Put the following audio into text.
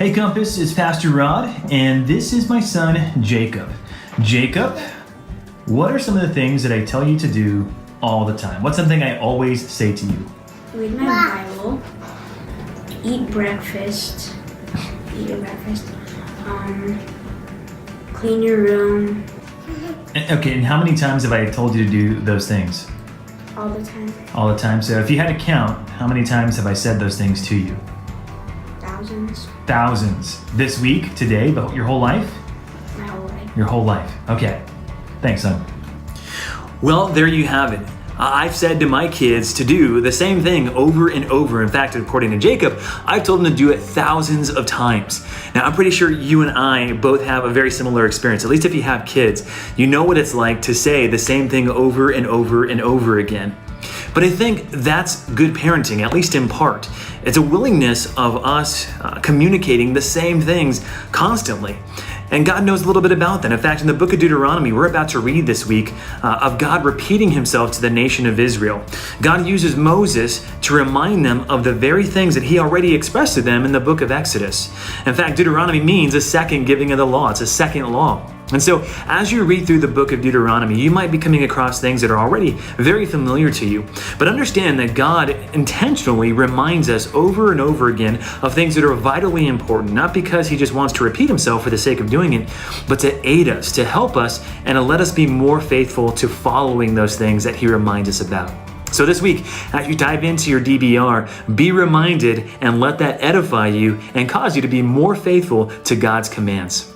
Hey Compass, it's Pastor Rod, and this is my son, Jacob. Jacob, what are some of the things that I tell you to do all the time? What's something I always say to you? Read my Bible, eat your breakfast, clean your room. Okay, and how many times have I told you to do those things? All the time. All the time. So if you had to count, how many times have I said those things to you? Thousands. Thousands. This week, today, but your whole life? My whole life. Your whole life. Okay. Thanks, son. Well, there you have it. I've said to my kids to do the same thing over and over. In fact, according to Jacob, I've told him to do it thousands of times. Now, I'm pretty sure you and I both have a very similar experience. At least if you have kids, you know what it's like to say the same thing over and over and over again. But I think that's good parenting, at least in part. It's a willingness of us communicating the same things constantly. And God knows a little bit about that. In fact, in the book of Deuteronomy, we're about to read this week of God repeating himself to the nation of Israel. God uses Moses to remind them of the very things that he already expressed to them in the book of Exodus. In fact, Deuteronomy means a second giving of the law. It's a second law. And so as you read through the book of Deuteronomy, you might be coming across things that are already very familiar to you. But understand that God intentionally reminds us over and over again of things that are vitally important, not because he just wants to repeat himself for the sake of doing it, but to aid us, to help us, and to let us be more faithful to following those things that he reminds us about. So this week, as you dive into your DBR, be reminded and let that edify you and cause you to be more faithful to God's commands.